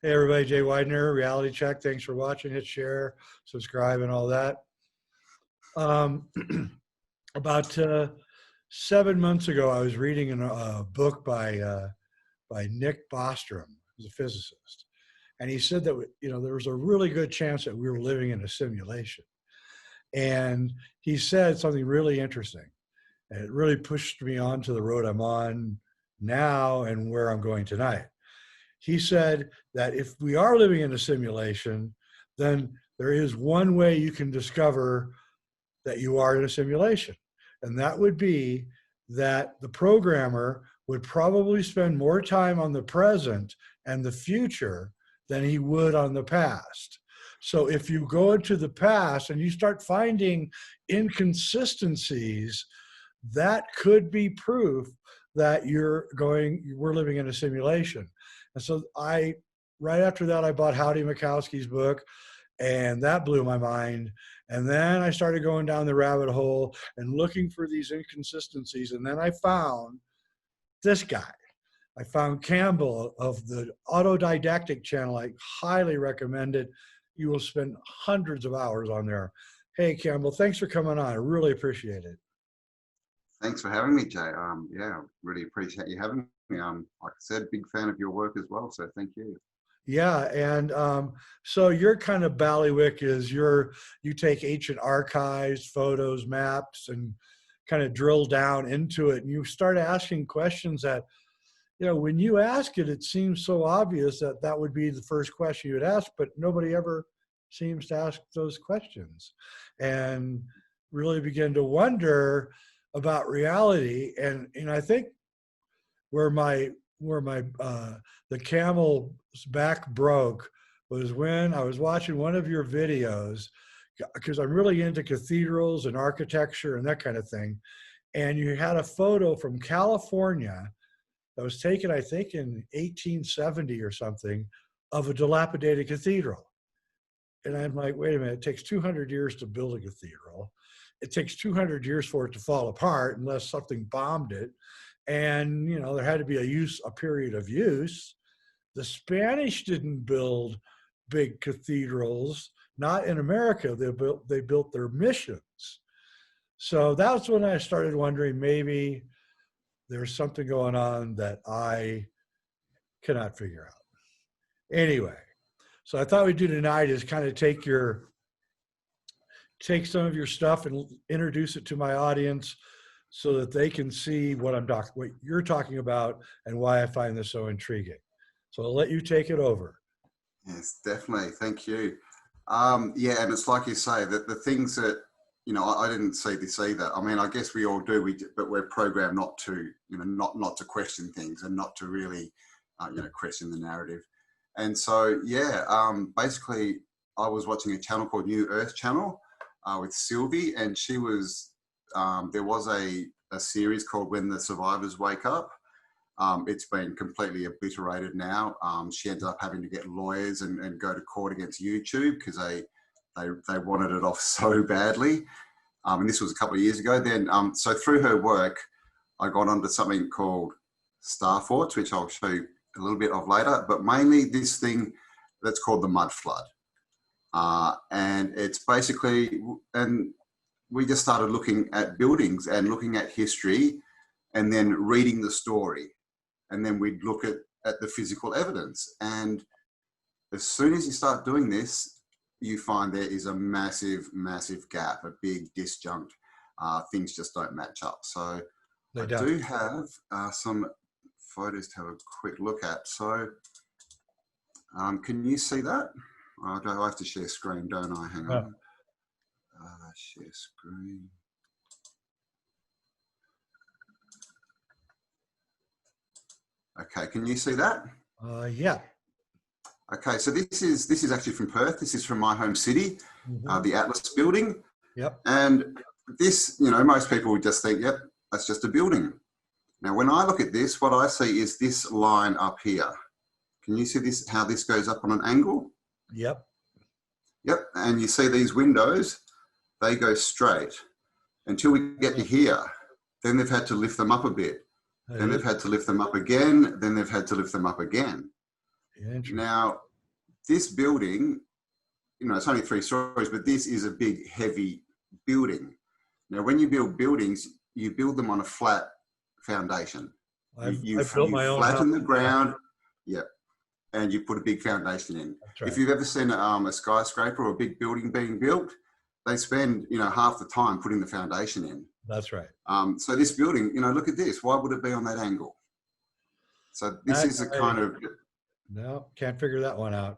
Hey everybody, Jay Weidner, Reality Check. Thanks for watching. Hit share, subscribe, and all that. Um, about 7 months ago, I was reading a book by Nick Bostrom, who's a physicist, and he said that there was a really good chance that we were living in a simulation. And he said something really interesting, and it really pushed me onto the road I'm on now and where I'm going tonight. He said that if we are living in a simulation, then there is one way you can discover that you are in a simulation. And that would be that the programmer would probably spend more time on the present and the future than he would on the past. So if you go into the past and you start finding inconsistencies, that could be proof that we're living in a simulation. And so right after that, I bought Howdy Mikowski's book, and that blew my mind. And then I started going down the rabbit hole and looking for these inconsistencies. And then I found this guy. I found Cambell of the Autodidactic channel. I highly recommend it. You will spend hundreds of hours on there. Hey, Cambell, thanks for coming on. I really appreciate it. Thanks for having me, Jay. Yeah, really appreciate you having me. Like I said, big fan of your work as well, so thank you. Yeah, and so your kind of ballywick is you take ancient archives, photos, maps, and kind of drill down into it, and you start asking questions that, when you ask it, it seems so obvious that that would be the first question you would ask, but nobody ever seems to ask those questions, and really begin to wonder about reality. And I think where the camel's back broke was when I was watching one of your videos, because I'm really into cathedrals and architecture and that kind of thing. And you had a photo from California that was taken, I think, in 1870 or something, of a dilapidated cathedral. And I'm like, wait a minute, it takes 200 years to build a cathedral. It takes 200 years for it to fall apart unless something bombed it. And, there had to be a period of use. The Spanish didn't build big cathedrals, not in America. They built their missions. So that's when I started wondering, maybe there's something going on that I cannot figure out. Anyway, so I thought we'd do tonight is kind of take some of your stuff and introduce it to my audience so that they can see what you're talking about and why I find this so intriguing. So I'll let you take it over. Yes, definitely. Thank you. Yeah, and it's like you say, that the things that, I didn't see this either. I mean, I guess we all do, but we're programmed not to, not to question things and not to really, question the narrative. And so, yeah, basically I was watching a channel called New Earth Channel with Sylvie, and she was, there was a series called When the Survivors Wake Up. It's been completely obliterated now. She ended up having to get lawyers and go to court against YouTube because they wanted it off so badly. And this was a couple of years ago. Then, so through her work, I got onto something called star forts, which I'll show you a little bit of later, but mainly this thing that's called the mud flood. And it's basically, and we just started looking at buildings and looking at history and then reading the story. And then we'd look at the physical evidence. And as soon as you start doing this, you find there is a massive, massive gap, a big disjunct. Things just don't match up. So I do have some photos to have a quick look at. So can you see that? I have to share screen, don't I? Hang on. Share screen. Okay, can you see that? Yeah. Okay, so this is actually from Perth. This is from my home city, the Atlas building. Yep. And this, most people would just think, yep, that's just a building. Now, when I look at this, what I see is this line up here. Can you see this? How this goes up on an angle? Yep. Yep. And you see these windows, they go straight until we get to here. Then they've had to lift them up a bit. Then they've had to lift them up again. Then they've had to lift them up again. Now, this building, you know, it's only 3 stories, but this is a big, heavy building. Now, when you build buildings, you build them on a flat foundation. I've You built my own house. flatten the ground, yeah, and you put a big foundation in. That's right. If you've ever seen a skyscraper or a big building being built, they spend, you know, half the time putting the foundation in. That's right. So this building, you know, look at this. Why would it be on that angle? So this is a kind of... No, can't figure that one out.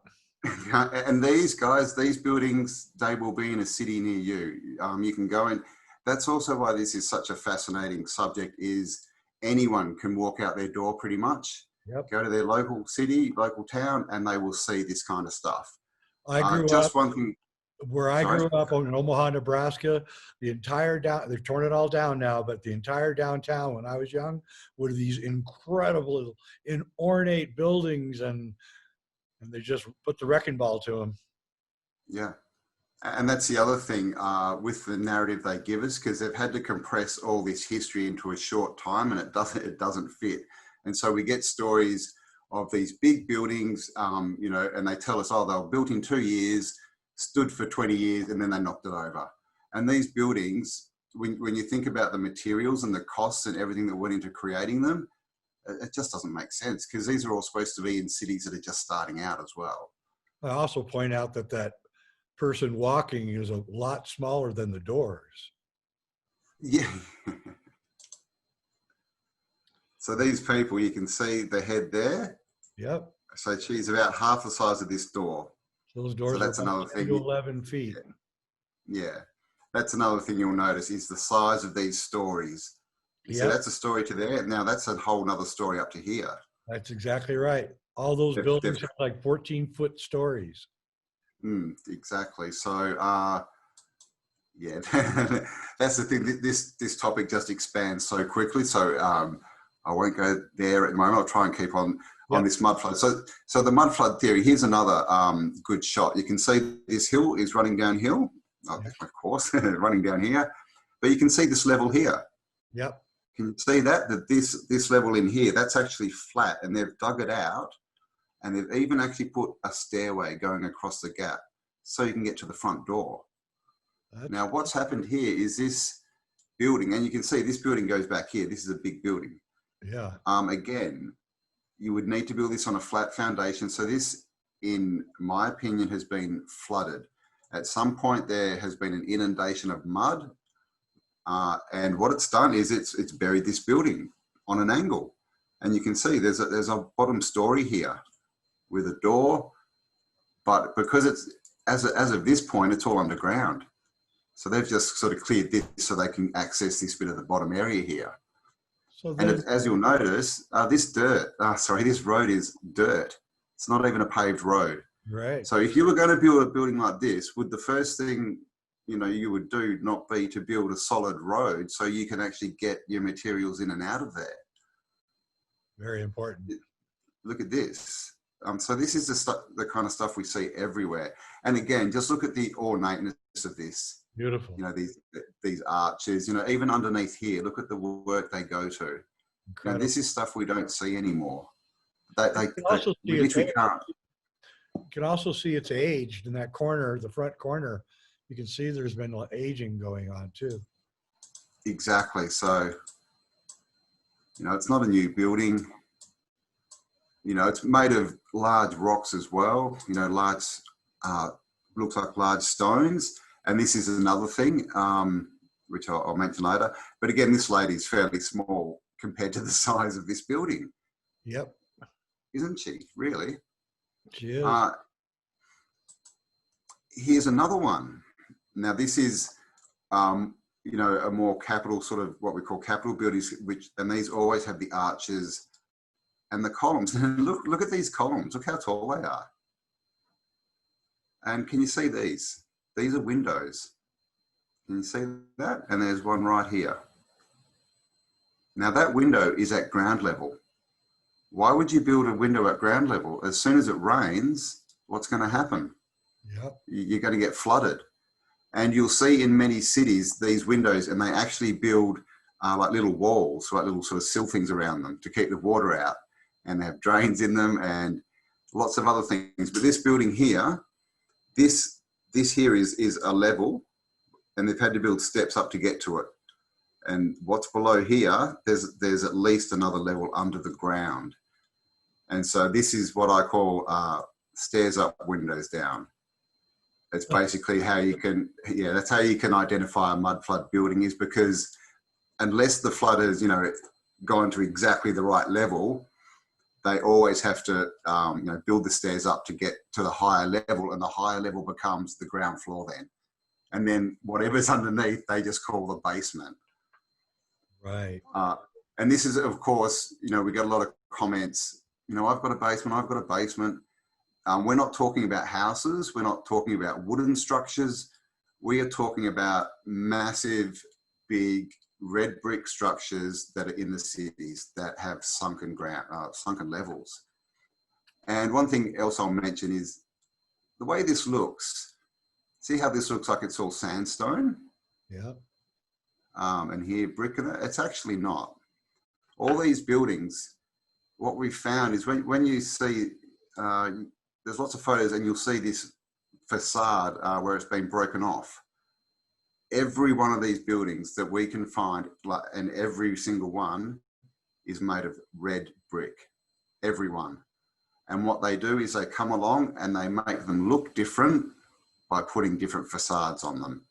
And these guys, these buildings, they will be in a city near you. You can go in. That's also why this is such a fascinating subject, is anyone can walk out their door pretty much, go to their local city, local town, and they will see this kind of stuff. I grew just up one thing. where I grew up in Omaha, Nebraska. The entire they've torn it all down now, but the entire downtown when I was young were these incredible, ornate buildings, and they just put the wrecking ball to them. Yeah. And that's the other thing with the narrative they give us, because they've had to compress all this history into a short time, and it doesn't fit. And so we get stories of these big buildings, you know, and they tell us, oh, they were built in 2 years, stood for 20 years, and then they knocked it over. And these buildings, when you think about the materials and the costs and everything that went into creating them, it just doesn't make sense, because these are all supposed to be in cities that are just starting out as well. I also point out that person walking is a lot smaller than the doors. Yeah. So these people, you can see the head there. Yep. So she's about half the size of this door. Those doors so that's are another thing. 11 feet. Yeah. That's another thing you'll notice, is the size of these stories. So that's a story to there. Now that's a whole nother story up to here. That's exactly right. All those buildings have like 14-foot stories. Exactly. So, yeah, that's the thing. This topic just expands so quickly. So I won't go there at the moment. I'll try and keep on this mud flood. So the mud flood theory, here's another good shot. You can see this hill is running downhill, of course, running down here. But you can see this level here. Yep. Can you see that this level in here, that's actually flat, and they've dug it out. And they've even actually put a stairway going across the gap so you can get to the front door. Now, what's happened here is this building, and you can see this building goes back here. This is a big building. Yeah. Again, you would need to build this on a flat foundation. So this, in my opinion, has been flooded. At some point, there has been an inundation of mud. And what it's done is it's buried this building on an angle. And you can see there's a bottom story here with a door, but because it's as of this point, it's all underground. So they've just sort of cleared this so they can access this bit of the bottom area here. So then, and as you'll notice, this road is dirt. It's not even a paved road. Right. So if you were going to build a building like this, would the first thing you would do not be to build a solid road so you can actually get your materials in and out of there? Very important. Look at this. So this is the kind of stuff we see everywhere. And again, just look at the ornateness of this. Beautiful. These arches, even underneath here, look at the work they go to. This is stuff we don't see anymore. We literally can't. You can also see it's aged in that corner, the front corner. You can see there's been aging going on too. Exactly. So, it's not a new building. It's made of large rocks as well, large, looks like large stones. And this is another thing, which I'll mention later. But again, this lady is fairly small compared to the size of this building. Yep. Isn't she? Really? She is. Here's another one. Now, this is, a more capital sort of what we call capital buildings, and these always have the arches and the columns. And look at these columns. Look how tall they are. And can you see these? These are windows. Can you see that? And there's one right here. Now that window is at ground level. Why would you build a window at ground level? As soon as it rains, what's going to happen? Yep. You're going to get flooded. And you'll see in many cities these windows, and they actually build like little walls, like little sort of sill things around them to keep the water out. And they have drains in them, and lots of other things. But this building here, this here is a level, and they've had to build steps up to get to it. And what's below here, there's at least another level under the ground. And so this is what I call stairs up, windows down. It's basically how you can, that's how you can identify a mud flood building, is because unless the flood has, gone to exactly the right level, they always have to, build the stairs up to get to the higher level, and the higher level becomes the ground floor then. And then whatever's underneath, they just call the basement. Right. And this is, of course, we get a lot of comments, I've got a basement, I've got a basement. We're not talking about houses. We're not talking about wooden structures. We are talking about massive, big red brick structures that are in the cities that have sunken levels. And one thing else I'll mention is the way this looks. See how this looks like it's all sandstone? Yeah. And here brick, and it's actually not. All these buildings, what we found is when you see, there's lots of photos and you'll see this facade where it's been broken off. Every one of these buildings that we can find, and every single one, is made of red brick. Every one. And what they do is they come along and they make them look different by putting different facades on them.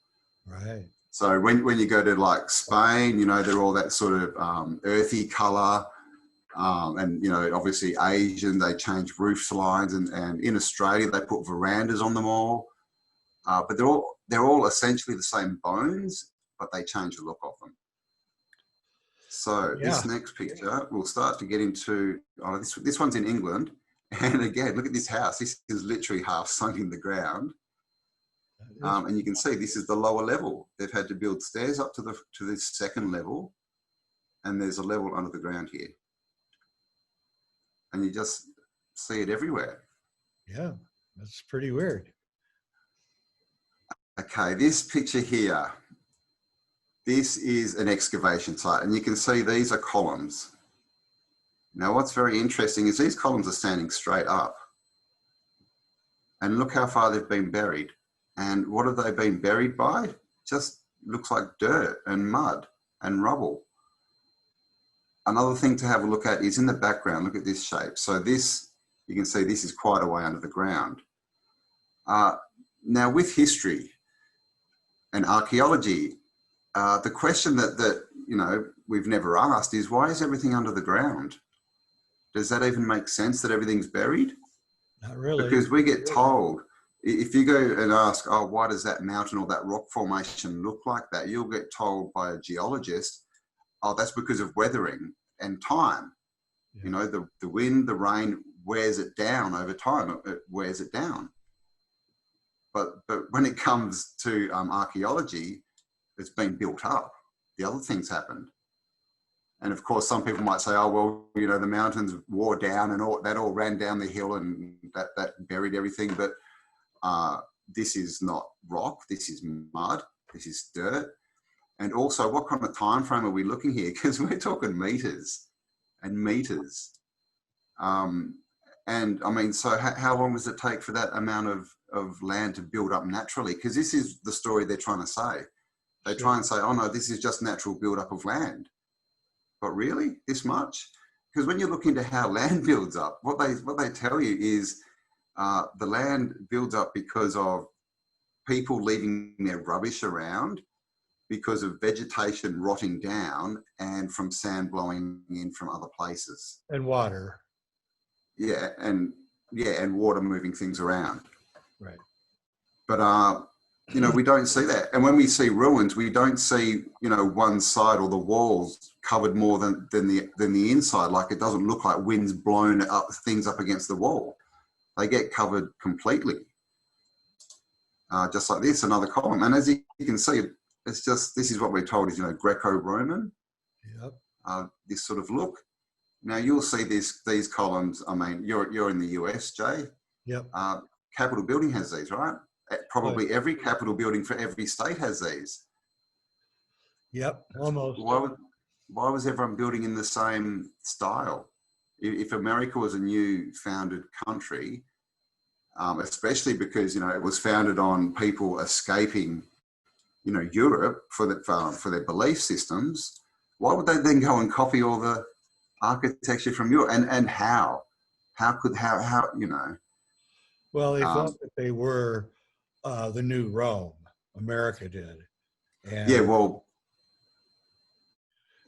Right. So when you go to like Spain, they're all that sort of earthy color. And obviously Asian, they change roof lines, and in Australia they put verandas on them all. But they're all essentially the same bones, but they change the look of them. So this next picture, we'll start to get into. This one's in England, and again, look at this house. This is literally half sunk in the ground, and you can see this is the lower level. They've had to build stairs up to this second level, and there's a level under the ground here. And you just see it everywhere. Yeah, that's pretty weird. Okay, this picture here, this is an excavation site, and you can see these are columns. Now, what's very interesting is these columns are standing straight up. And look how far they've been buried. And what have they been buried by? Just looks like dirt and mud and rubble. Another thing to have a look at is in the background. Look at this shape. So this, you can see this is quite a way under the ground. Now with history and archaeology, the question that we've never asked is, why is everything under the ground? Does that even make sense that everything's buried? Not really. Because we get told, if you go and ask, why does that mountain or that rock formation look like that? You'll get told by a geologist, that's because of weathering and time. Yeah. The wind, the rain wears it down over time. It wears it down. But when it comes to archaeology, it's been built up. The other things happened. And of course, some people might say, the mountains wore down and that all ran down the hill and that buried everything. But this is not rock. This is mud. This is dirt. And also, what kind of time frame are we looking here? Because we're talking meters and meters. And I mean, so how long does it take for that amount of land to build up naturally? Because this is the story they're trying to say. They try and say, oh no, this is just natural build-up of land. But really, this much? Because when you look into how land builds up, what they tell you is the land builds up because of people leaving their rubbish around, because of vegetation rotting down, and from sand blowing in from other places. And water. And water moving things around. Right. But we don't see that. And when we see ruins, we don't see, one side or the walls covered more than the inside. Like, it doesn't look like wind's blown up things up against the wall. They get covered completely. Just like this, another column. And as you can see, this is what we're told is, Greco-Roman. Yep. This sort of look. Now you'll see these columns. I mean, you're in the US, Jay. Yep. Capitol building has these, right? Probably every Capitol building for every state has these. Yep, almost. Why was everyone building in the same style? if America was a new founded country, especially because, you know, it was founded on people escaping, you know, Europe for their belief systems, why would they then go and copy all the architecture from Europe? And how you know? Well, they thought that they were the new Rome. America did, Yeah, and well,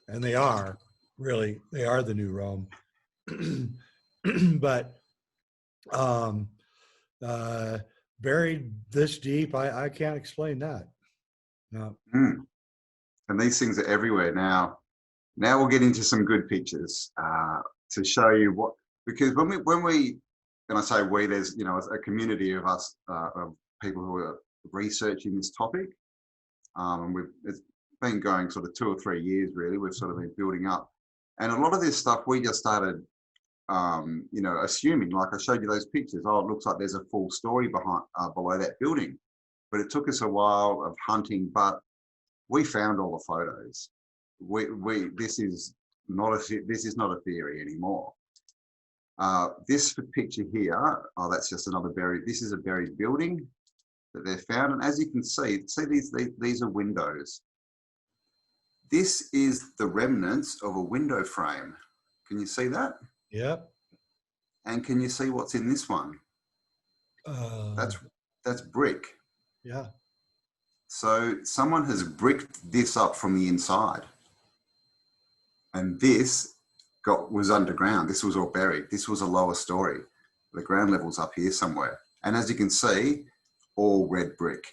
they are really, they are the new Rome. But um, buried this deep, I can't explain that. No. and these things are everywhere now. Now we'll get into some good pictures to show you what, because when we, and I say we, there's, you know, a community of us, of people who are researching this topic, and it's been going sort of 2 or 3 years really. We've sort of been building up, and a lot of this stuff we just started, you know, assuming, like I showed you those pictures. Oh, it looks like there's a full story behind below that building, but it took us a while of hunting. But we found all the photos. This is not a theory anymore. This picture here, oh, that's just another buried. This is a buried building that they found, and as you can see these are windows. This is the remnants of a window frame. Can you see that? Yep. And can you see what's in this one? That's brick. Yeah. So someone has bricked this up from the inside, and this was underground. This was all buried. This was a lower story. The ground level's up here somewhere. And as you can see, all red brick.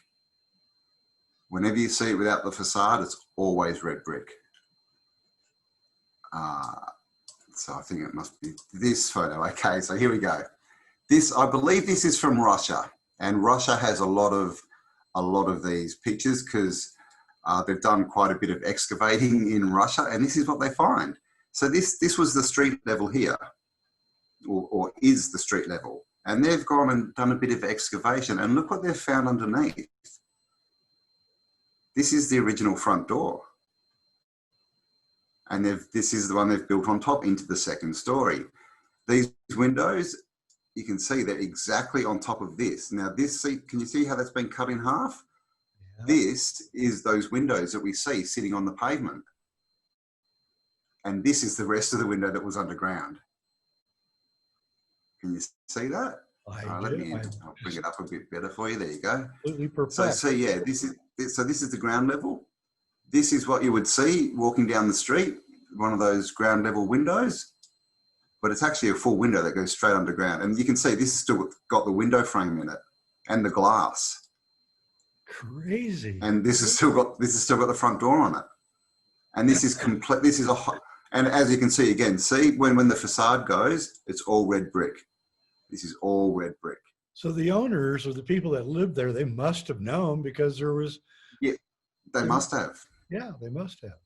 Whenever you see it without the facade, it's always red brick. So I think it must be this photo. Okay, so here we go. This, I believe this is from Russia, and Russia has a lot of these pictures because they've done quite a bit of excavating in Russia, and this is what they find. So this was the street level here, or is the street level. And they've gone and done a bit of excavation, and look what they've found underneath. This is the original front door. And this is the one they've built on top into the second story. These windows, you can see they're exactly on top of this. Now this, can you see how that's been cut in half? Yeah. This is those windows that we see sitting on the pavement. And this is the rest of the window that was underground. Can you see that? I'll bring it up a bit better for you. There you go. Completely perplexed. So yeah, this is the ground level. This is what you would see walking down the street, one of those ground level windows, but it's actually a full window that goes straight underground. And you can see this has still got the window frame in it and the glass. Crazy. And this has still got the front door on it. And this is complete. This is and as you can see again, see when the facade goes, it's all red brick. This is all red brick. So the owners or the people that lived there, they must have known, because there was. Yeah, they must have. Yeah, they must have.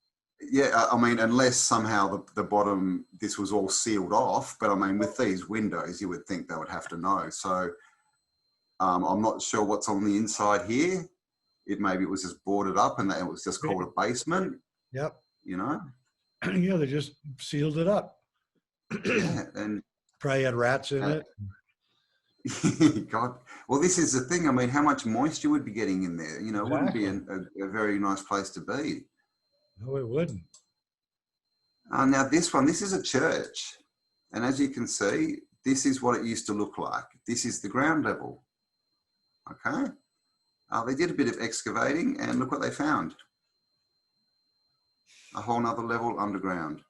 Yeah, I mean, unless somehow the bottom, this was all sealed off. But I mean, with these windows, you would think they would have to know. So I'm not sure what's on the inside here. Maybe it was just boarded up and it was just called a basement. Yep. You know? Yeah, they just sealed it up. Yeah, and probably had rats in it. God, well, this is the thing. I mean, how much moisture would be getting in there? You know, it wouldn't be a very nice place to be. No, it wouldn't. Now this is a church. And as you can see, this is what it used to look like. This is the ground level. Okay. They did a bit of excavating and look what they found. A whole nother level underground.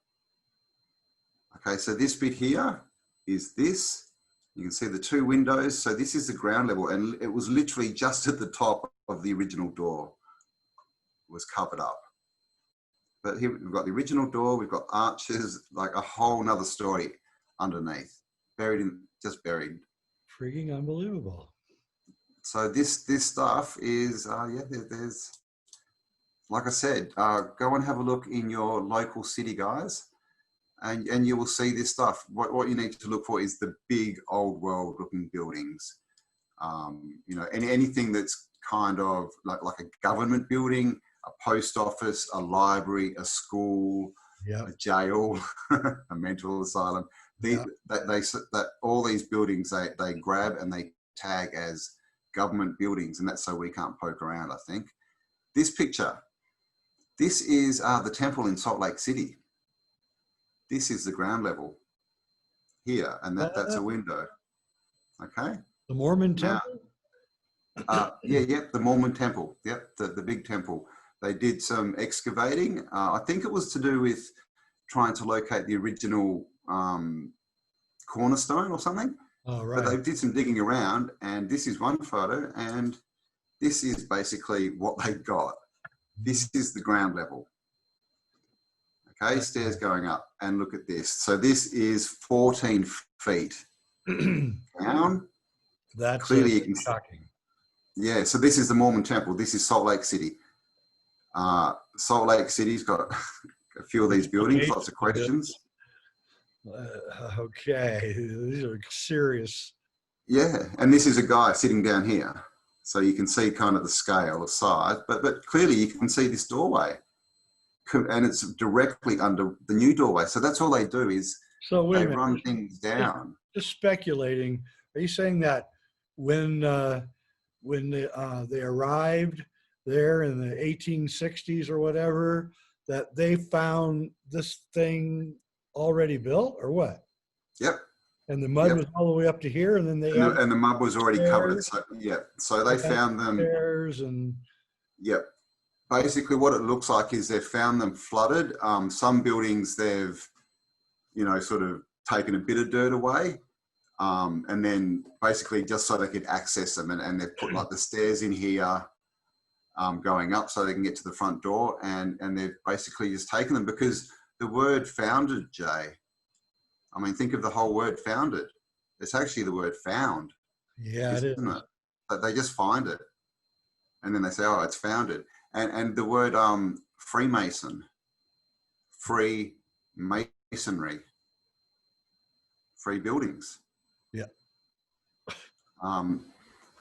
Okay, so this bit here is this. You can see the two windows. So this is the ground level, and it was literally just at the top of the original door. It was covered up. But here we've got the original door, we've got arches, like a whole nother story underneath, just buried. Freaking unbelievable. So this stuff is, there's, like I said, go and have a look in your local city, guys, and you will see this stuff. What you need to look for is the big old world looking buildings. You know, anything that's kind of like a government building, a post office, a library, a school, a jail, a mental asylum. Yeah. that all these buildings they grab and they tag as government buildings, and that's so we can't poke around, I think. This picture, this is the temple in Salt Lake City. This is the ground level here, and that's a window. Okay. The Mormon Now, Temple? the Mormon Temple. Yep, the big temple. They did some excavating. I think it was to do with trying to locate the original cornerstone or something. Oh, But they right. did some digging around, and this is one photo, and this is basically what they got. This is the ground level. Okay, stairs going up, and look at this. So this is 14 feet down. That's Clearly you can see. shocking. Yeah, so this is the Mormon Temple. This is Salt Lake City. Salt Lake City's got a few of these buildings, lots of questions. Okay, these are serious. Yeah, and this is a guy sitting down here. So you can see kind of the scale of size, but clearly you can see this doorway. And it's directly under the new doorway. So that's all they do is So wait a they minute. run things down. Just speculating. Are you saying that when they arrived there in the 1860s or whatever, that they found this thing already built, or what? Yep. And the mud Yep. was all the way up to here, and then they And the mud was already covered. stairs. So yeah, so they found them. Stairs and Yep. Basically, what it looks like is they've found them flooded. Some buildings they've, sort of taken a bit of dirt away, and then basically just so they could access them, and they've put like the stairs in here, going up so they can get to the front door, and they've basically just taken them because the word founded, Jay. I mean, think of the whole word founded. It's actually the word found, yeah, it is. isn't it? But they just find it, and then they say, "Oh, it's founded." And the word Freemason, free masonry, free buildings. Yeah.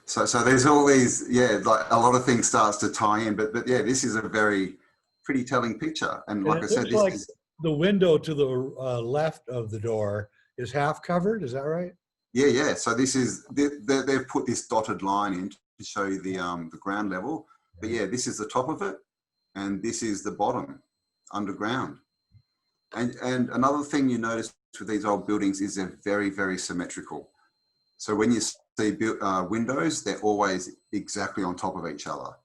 So there's all these, like a lot of things starts to tie in, but yeah, this is a very pretty telling picture. And like I said, this is the window to the left of the door is half covered. Is that right? yeah. So this is they've put this dotted line in to show you the ground level. But yeah, this is the top of it, and this is the bottom, underground. And another thing you notice with these old buildings is they're very, very symmetrical. So when you see windows, they're always exactly on top of each other,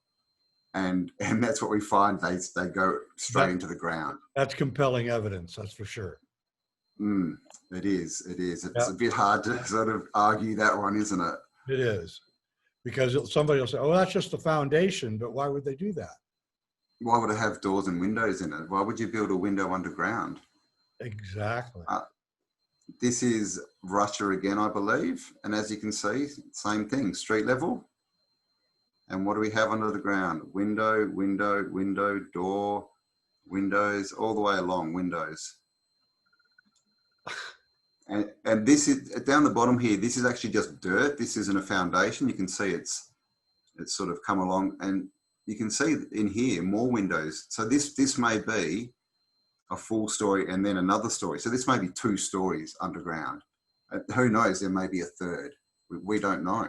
and that's what we find. They go straight into the ground. That's compelling evidence. That's for sure. It is. It's a bit hard to sort of argue that one, isn't it? It is. Because somebody will say, "Oh, that's just the foundation," but why would they do that? Why would it have doors and windows in it? Why would you build a window underground? Exactly. This is Russia again, I believe. And as you can see, same thing, street level. And what do we have under the ground? Window, door, windows, all the way along, windows. And this is down the bottom here. This is actually just dirt. This isn't a foundation. You can see it's sort of come along, and you can see in here more windows. So this may be a full story and then another story. So this may be 2 stories underground. Who knows? There may be a third. We don't know,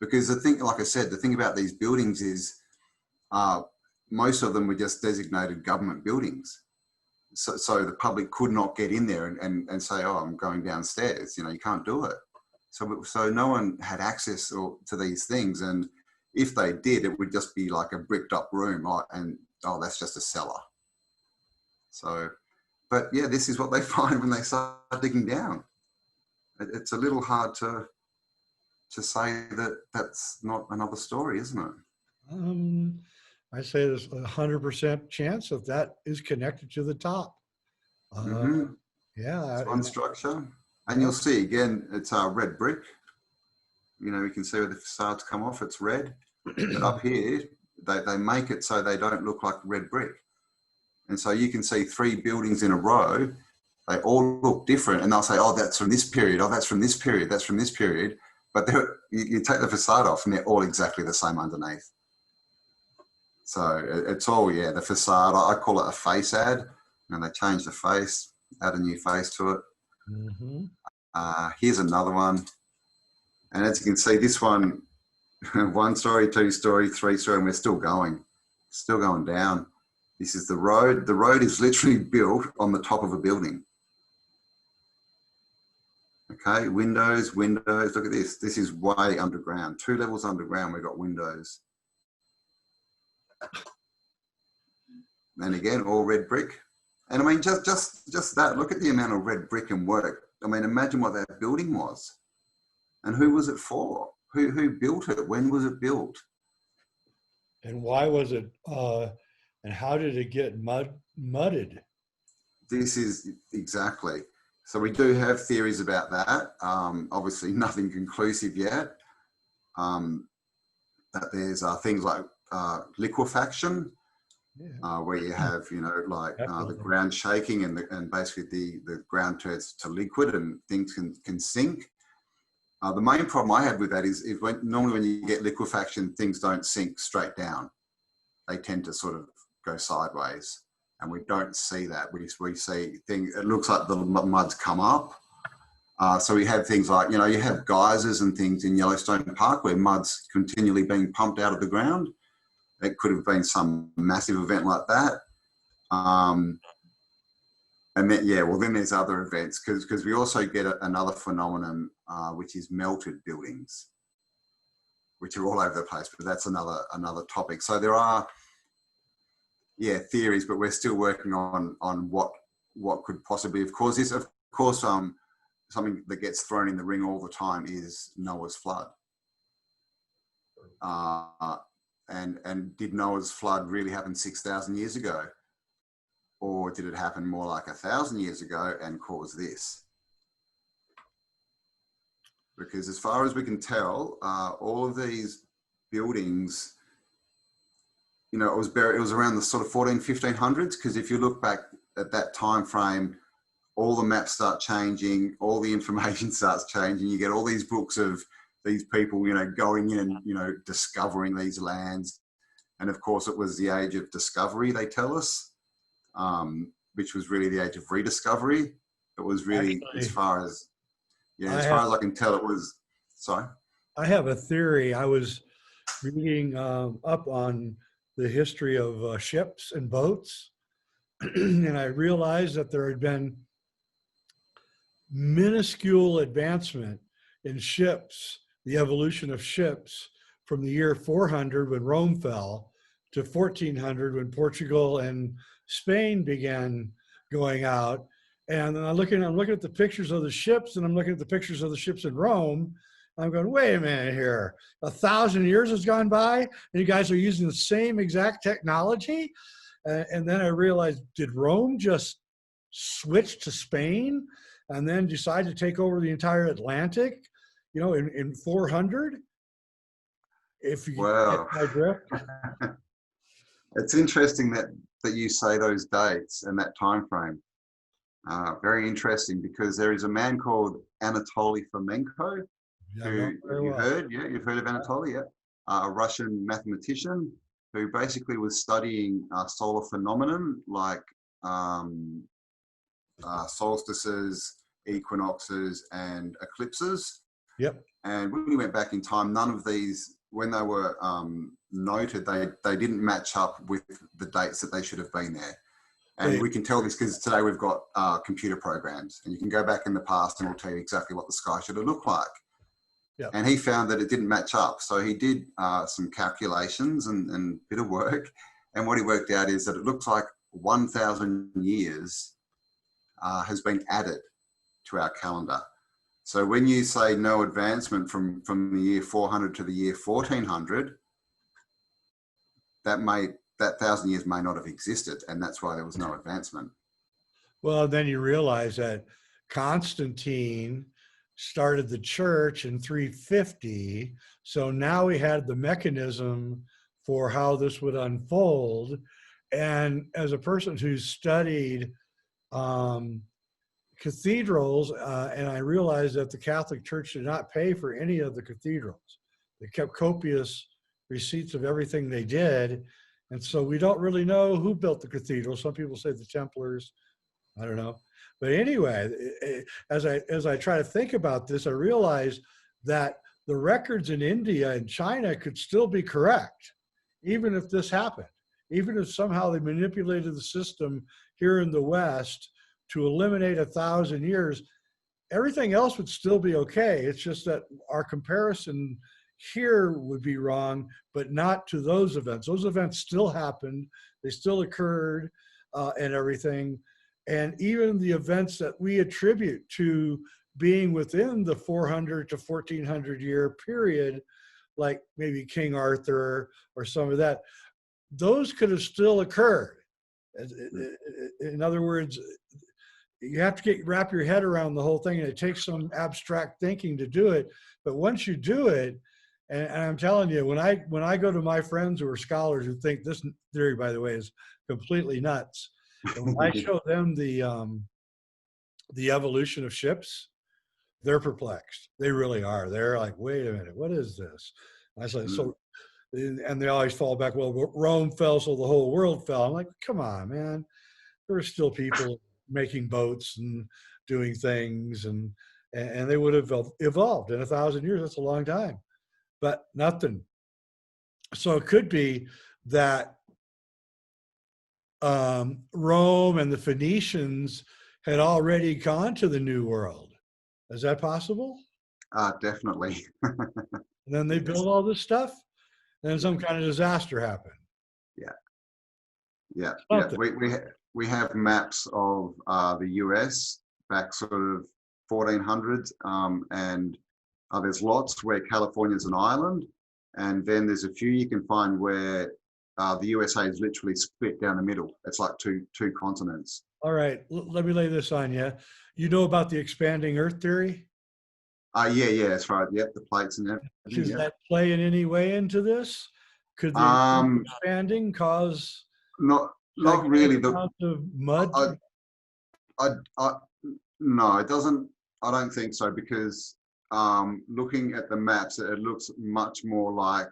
because the thing, like I said, the thing about these buildings is most of them were just designated government buildings. So the public could not get in there and say, "Oh, I'm going downstairs." You can't do it. So no one had access to these things, and if they did, it would just be like a bricked up room, and that's just a cellar. So, but yeah, this is what they find when they start digging down. It's a little hard to say that that's not another story, isn't it? I say there's 100% chance that is connected to the top. Yeah. It's one structure. And you'll see again, it's red brick. You can see where the facades come off, it's red. But up here, they make it so they don't look like red brick. And so you can see 3 buildings in a row, they all look different, and they'll say, "Oh, that's from this period, oh, that's from this period, that's from this period." But you take the facade off and they're all exactly the same underneath. So it's all, the facade. I call it a face ad, and they change the face, add a new face to it. Mm-hmm. Here's another one. And as you can see, this one, 1 story, 2 story, 3 story, and we're still going down. This is the road. The road is literally built on the top of a building. Okay, windows, look at this. This is way underground, 2 levels underground, we've got windows. And again, all red brick. And I mean, just that, look at the amount of red brick and work. I mean, imagine what that building was. And who was it for? Who built it? When was it built? And why was it, and how did it get mudded? This is exactly. So we do have theories about that. Obviously nothing conclusive yet. That there's things like liquefaction, where you have, you know, like the ground shaking and basically the ground turns to liquid and things can sink. The main problem I had with that is normally when you get liquefaction, things don't sink straight down. They tend to sort of go sideways, and we don't see that. We see things, it looks like the mud's come up. So we have things like, you know, you have geysers and things in Yellowstone Park where mud's continually being pumped out of the ground. It could have been some massive event like that. And then, yeah, well, then there's other events because we also get another phenomenon, which is melted buildings, which are all over the place, but that's another topic. So there are, yeah, theories, but we're still working on what could possibly have caused this. Of course, something that gets thrown in the ring all the time is Noah's flood. And did Noah's flood really happen 6,000 years ago? Or did it happen more like 1,000 years ago and cause this? Because as far as we can tell, all of these buildings, you know, it was around the sort of 1500s, because if you look back at that time frame, all the maps start changing, all the information starts changing. You get all these books of these people, you know, going in and, you know, discovering these lands. And of course, it was the age of discovery, they tell us. Which was really the age of rediscovery. It was really, actually, as far as I can tell, it was, sorry? I have a theory. I was reading up on the history of ships and boats, and I realized that there had been minuscule advancement in ships, the evolution of ships from the year 400 when Rome fell to 1400 when Portugal and Spain began going out. And then I'm looking at the pictures of the ships, and I'm looking at the pictures of the ships in Rome. I'm going, wait a minute here. 1,000 years has gone by, and you guys are using the same exact technology? And then I realized, did Rome just switch to Spain and then decide to take over the entire Atlantic, you know, in 400? If you wow. get my drift. It's interesting that you say those dates and that time frame. Very interesting, because there is a man called Anatoly Fomenko, who you've heard of Anatoly, yeah? A Russian mathematician who basically was studying solar phenomenon like solstices, equinoxes, and eclipses. Yep. And when we went back in time, none of these, when they were noted, they didn't match up with the dates that they should have been there. And we can tell this because today we've got computer programs, and you can go back in the past and it'll tell you exactly what the sky should have looked like. Yep. And he found that it didn't match up. So he did some calculations and a bit of work. And what he worked out is that it looks like 1,000 years has been added to our calendar. So when you say no advancement from the year 400 to the year 1400, that 1,000 years may not have existed, and that's why there was no advancement. Well, then you realize that Constantine started the church in 350, so now we had the mechanism for how this would unfold. And as a person who's studied cathedrals, and I realized that the Catholic Church did not pay for any of the cathedrals. They kept copious receipts of everything they did. And so we don't really know who built the cathedral. Some people say the Templars, I don't know. But anyway, as I try to think about this, I realize that the records in India and China could still be correct, even if this happened, even if somehow they manipulated the system here in the West to eliminate 1,000 years, everything else would still be okay. It's just that our comparison here would be wrong, but not to those events. Those events still happened. They still occurred and everything. And even the events that we attribute to being within the 400 to 1400 year period, like maybe King Arthur or some of that, those could have still occurred. In other words, you have to wrap your head around the whole thing, and it takes some abstract thinking to do it. But once you do it, and I'm telling you, when I go to my friends who are scholars who think this theory, by the way, is completely nuts, and when I show them the evolution of ships, they're perplexed. They really are. They're like, wait a minute, what is this? And I say, so, and they always fall back, well, Rome fell, so the whole world fell. I'm like, come on, man. There were still people making boats and doing things, and they would have evolved in 1,000 years. That's a long time, but nothing. So it could be that Rome and the Phoenicians had already gone to the New World. Is that possible? Definitely. And then they built all this stuff, and then some kind of disaster happened. Yeah. We have maps of the US back sort of 1400s, and there's lots where California's an island, and then there's a few you can find where the USA is literally split down the middle. It's like two continents. All right, let me lay this on you. You know about the expanding Earth theory? Yeah, that's right. Yep, the plates and everything. Does that play in any way into this? Could the expanding cause not really amount of mud? No, it doesn't. I don't think so, because looking at the maps, it looks much more like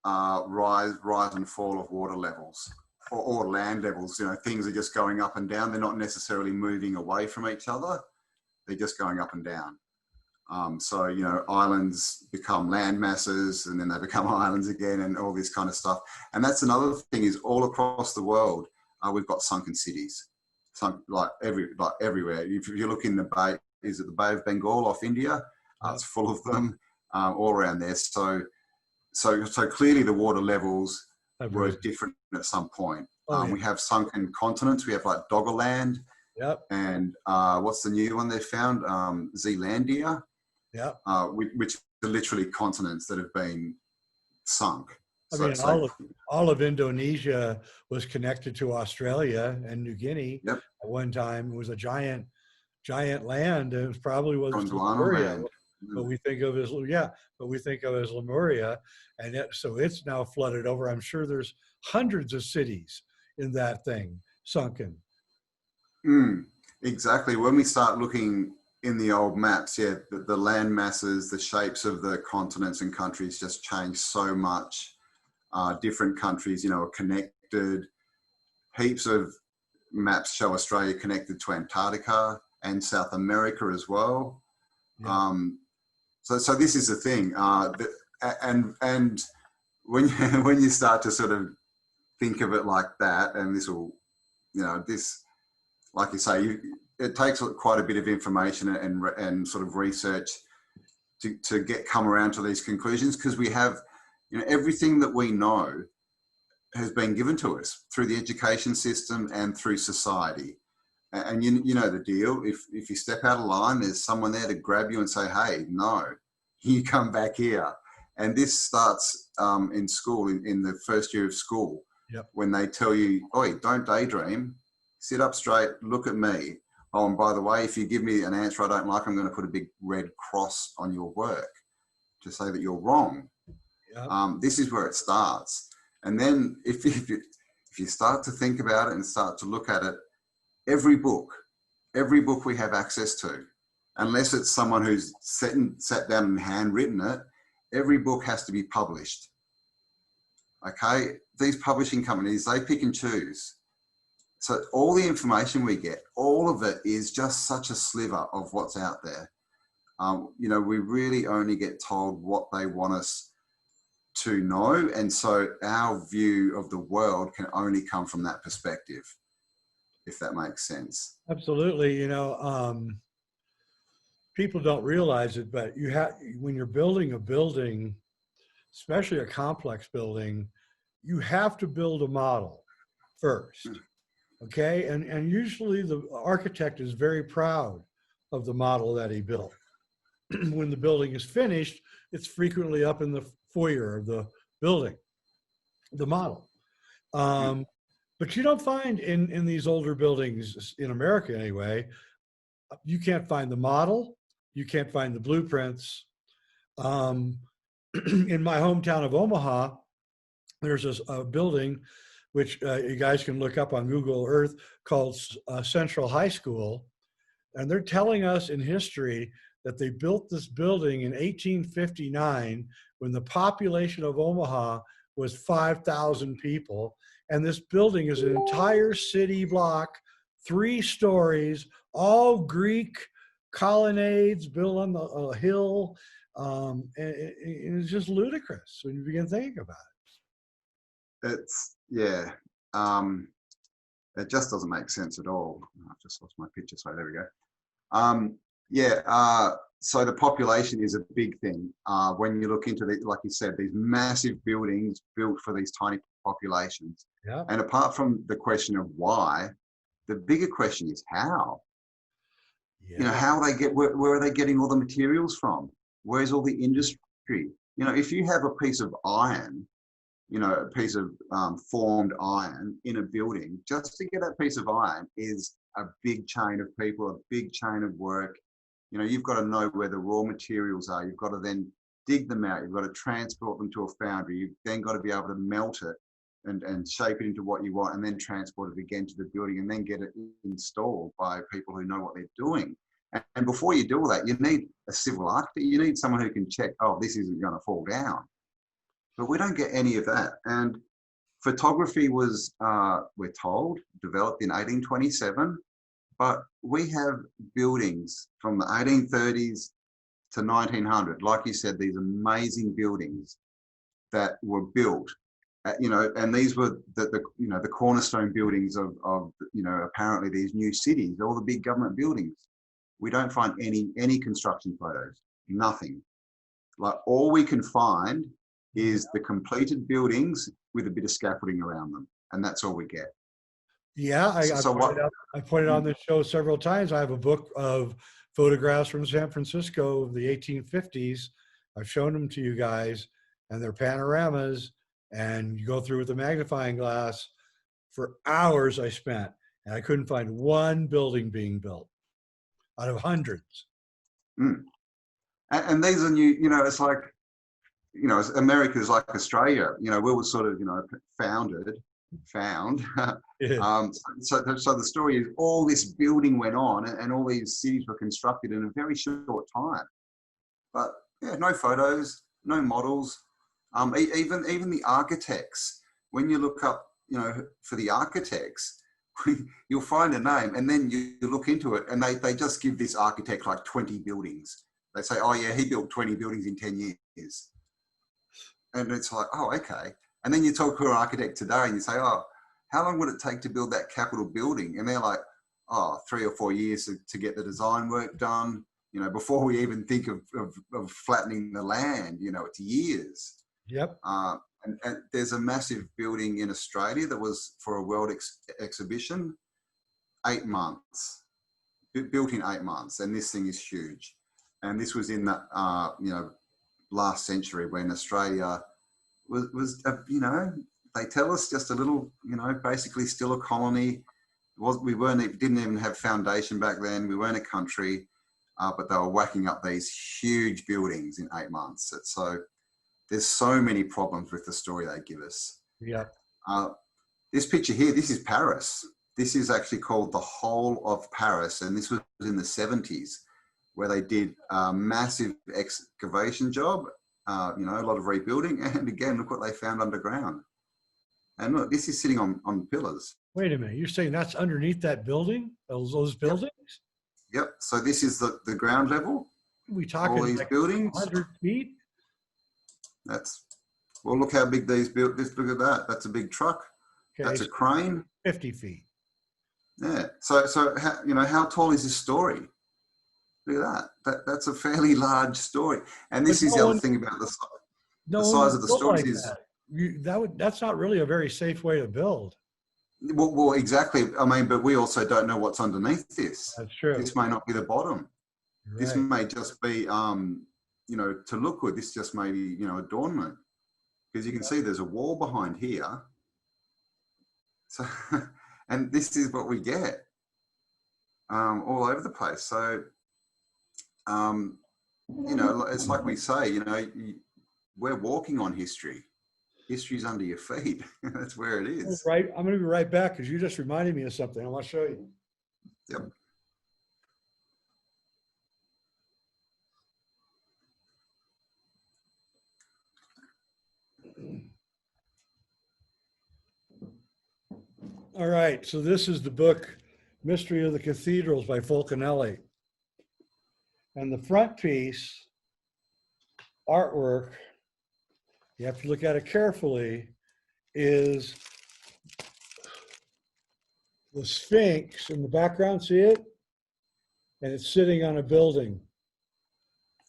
rise and fall of water levels or land levels. You know, things are just going up and down. They're not necessarily moving away from each other. They're just going up and down. So, you know, islands become land masses, and then they become islands again, and all this kind of stuff. And that's another thing, is all across the world, we've got sunken cities, everywhere. If you look in the Bay, is it the Bay of Bengal off India? It's full of them all around there. So clearly the water levels were different at some point. We have sunken continents. We have like Doggerland. Yep. And what's the new one they found? Zealandia. Yeah, which are literally continents that have been sunk. I mean, all of Indonesia was connected to Australia and New Guinea. Yep. At one time. It was a giant land. It probably was Lemuria, but we think of as Lemuria, and so it's now flooded over. I'm sure there's hundreds of cities in that thing sunken. Exactly. When we start looking in the old maps, the land masses, the shapes of the continents and countries just change so much. Different countries, you know, are connected. Heaps of maps show Australia connected to Antarctica and South America as well. Yeah. So this is the thing, and when you start to sort of think of it like that, and this will, you know, this, like you say, it takes quite a bit of information and sort of research to come around to these conclusions, because we have, you know, everything that we know has been given to us through the education system and through society. And you know the deal. If you step out of line, there's someone there to grab you and say, hey, no, you come back here. And this starts in school, in the first year of school. Yep. When they tell you, oi, don't daydream, sit up straight, look at me. Oh, and by the way, if you give me an answer I don't like, I'm going to put a big red cross on your work to say that you're wrong. Yep. This is where it starts. And then if you start to think about it and start to look at it, every book we have access to, unless it's someone who's sat down and handwritten it, every book has to be published. Okay? These publishing companies, they pick and choose. So all the information we get, all of it is just such a sliver of what's out there. You know, we really only get told what they want us to know. And so our view of the world can only come from that perspective, if that makes sense. Absolutely. You know, people don't realize it, but when you're building a building, especially a complex building, you have to build a model first. Okay. And usually the architect is very proud of the model that he built. When the building is finished, it's frequently up in the foyer of the building, the model. But you don't find in these older buildings, in America anyway, you can't find the model, you can't find the blueprints. In my hometown of Omaha, there's a building which you guys can look up on Google Earth called Central High School. And they're telling us in history that they built this building in 1859 when the population of Omaha was 5,000 people. And this building is an entire city block, 3 stories, all Greek colonnades built on the hill. And it's just ludicrous when you begin thinking about it. It's, yeah, it just doesn't make sense at all. I've just lost my picture, so there we go. So the population is a big thing. When you look into the, like you said, these massive buildings built for these tiny populations. Yeah. And apart from the question of why, the bigger question is how. Yeah. You know, how they get, where are they getting all the materials from? Where's all the industry? You know, if you have a piece of iron, you know, a piece of formed iron in a building, just to get that piece of iron is a big chain of people, a big chain of work. You know, you've got to know where the raw materials are. You've got to then dig them out. You've got to transport them to a foundry. You've then got to be able to melt it and shape it into what you want, and then transport it again to the building, and then get it installed by people who know what they're doing. And before you do all that, you need a civil architect. You need someone who can check, oh, this isn't going to fall down. But we don't get any of that. And photography was, we're told, developed in 1827, but we have buildings from the 1830s to 1900. Like you said, these amazing buildings that were built, you know, and these were the cornerstone buildings of you know, apparently these new cities, all the big government buildings. We don't find any construction photos, nothing. Like, all we can find is the completed buildings with a bit of scaffolding around them, and that's all we get. Yeah, I pointed out on this show several times. I have a book of photographs from San Francisco of the 1850s. I've shown them to you guys, and they're panoramas, and you go through with a magnifying glass. For hours I spent, and I couldn't find one building being built out of hundreds. And these are new, you know, it's like, you know, America is like Australia. You know, we were sort of, you know, found. Yeah. So the story is, all this building went on, and all these cities were constructed in a very short time. But yeah, no photos, no models. Even the architects. When you look up, you know, for the architects, you'll find a name, and then you look into it, and they just give this architect like 20 buildings. They say, oh yeah, he built 20 buildings in 10 years. And it's like, oh, okay. And then you talk to an architect today and you say, oh, how long would it take to build that Capitol building? And they're like, oh, 3 or 4 years to get the design work done. You know, before we even think of flattening the land, you know, it's years. Yep. And there's a massive building in Australia that was for a world exhibition, 8 months, built in 8 months. And this thing is huge. And this was in the, you know, last century, when Australia was you know, they tell us just a little, you know, basically still a colony. We didn't even have foundation back then. We weren't a country, but they were whacking up these huge buildings in 8 months. So there's so many problems with the story they give us. Yeah. This picture here, this is Paris. This is actually called the whole of Paris, and this was in the 70s, where they did a massive excavation job, you know, a lot of rebuilding. And again, look what they found underground. And look, this is sitting on pillars. Wait a minute. You're saying that's underneath that building? Those buildings? Yep. So this is the ground level. We All talking these like buildings. 100 feet? Well, look how big these built. Look at that. That's a big truck. Okay, That's a so crane. 50 feet. Yeah. So how tall is this story? Look at that. That's a fairly large story. And this But is no the other one- thing about the No size one of the built stories like is. that. That's not really a very safe way to build. Well, exactly. I mean, but we also don't know what's underneath this. That's true. This may not be the bottom. You're This right. may just be, to look good. This just may be, adornment. Because you can see there's a wall behind here. So, and this is what we get all over the place. So, it's like we say, we're walking on history. History's under your feet. That's where it is. Right. I'm going to be right back because you just reminded me of something. I want to show you. Yep. All right. So this is the book, Mystery of the Cathedrals by Fulcanelli. And the front piece, artwork, you have to look at it carefully, is the Sphinx in the background. See it? And it's sitting on a building.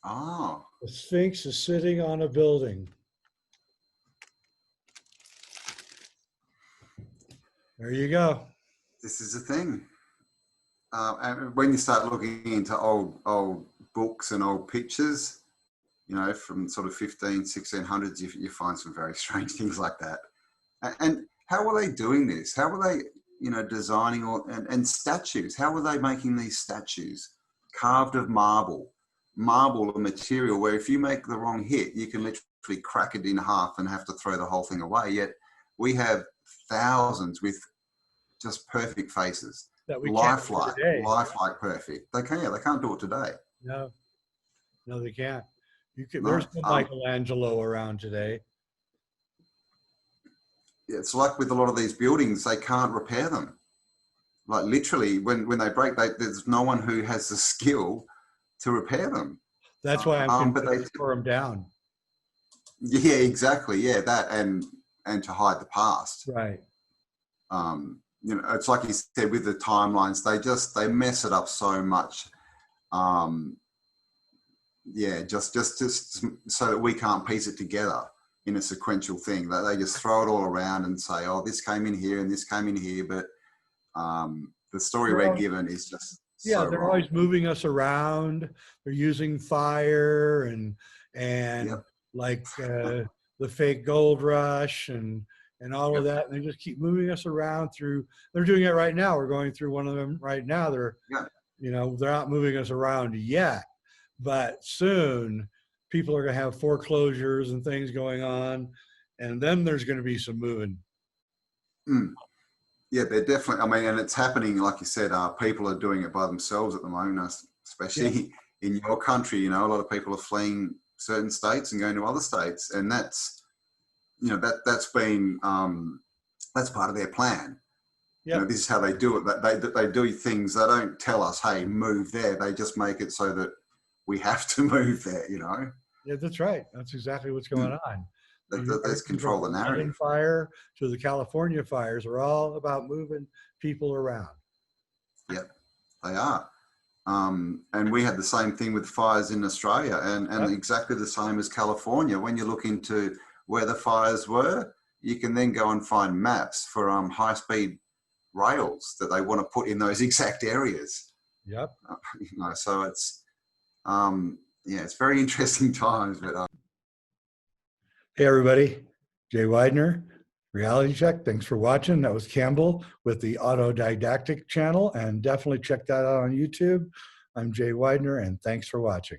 Oh, The Sphinx is sitting on a building. There you go. this is the thing. And when you start looking into old books and old pictures, from sort of 1600s, you find some very strange things like that. And how were they doing this? How were they, designing and statues? How were they making these statues carved of marble? Marble, a material where if you make the wrong hit, you can literally crack it in half and have to throw the whole thing away. Yet we have thousands with just perfect faces. That we can't do Lifelike perfect. They can't do it today. No, they can't. No, There's no Michelangelo around today. It's like with a lot of these buildings, they can't repair them. Like literally, when they break, there's no one who has the skill to repair them. That's why I'm but convinced to tear them down. Yeah, exactly. Yeah, that and to hide the past. Right. It's like you said with the timelines, they mess it up so much. Just so that we can't piece it together in a sequential thing. They just throw it all around and say, oh, this came in here and this came in here. But the story we're given is just they're wrong. always moving us around. They're using fire and Yep. like the fake gold rush and all of that. And they just keep moving us around through. They're doing it right now. We're going through one of them right now. They're not moving us around yet, but soon people are going to have foreclosures and things going on, and then there's going to be some moving. Yeah, they're definitely. I mean, and it's happening, like you said. People are doing it by themselves at the moment, especially in your country. A lot of people are fleeing certain states and going to other states, and that's been that's part of their plan. Yeah, this is how they do it. They do things. They don't tell us, "Hey, move there." They just make it so that we have to move there. Yeah, that's right. That's exactly what's going on. Let's control the narrative. Fire to the California fires are all about moving people around. Yep, they are. And we had the same thing with fires in Australia and exactly the same as California. When you look into where the fires were, you can then go and find maps for high-speed rails that they want to put in those exact areas. Yep. So it's, it's very interesting times. But Hey, everybody. Jay Weidner, Reality Check. Thanks for watching. That was Cambell with the Autodidactic channel, and definitely check that out on YouTube. I'm Jay Weidner, and thanks for watching.